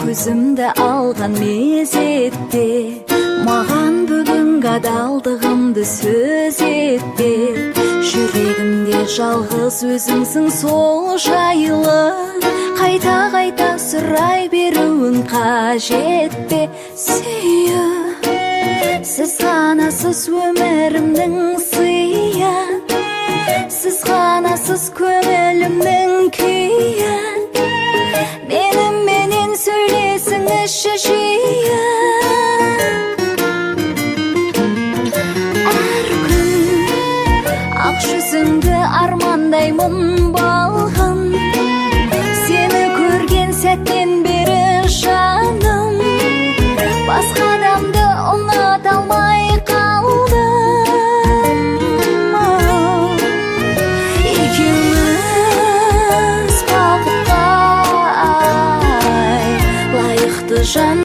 көзімді алған мезетте маған бүгін адалдығымды сөз етпе. Жүрегімде жалғыз өзіңсің сол жайлы, қайта-қайта сұрай беруін қажет пе? Сүйі, сіз ғанасыз өмірімнің сыйы, сіз ғанасыз көңілімнің күйі. Меніменен сөйлесіңізші жиі. Әр күн ақ жүзіңді армандаймын балғын, сені көрген сәттен бері жаным басқа адамды ұната алмай қалдым. Екеуміз бақытқа лайықты жан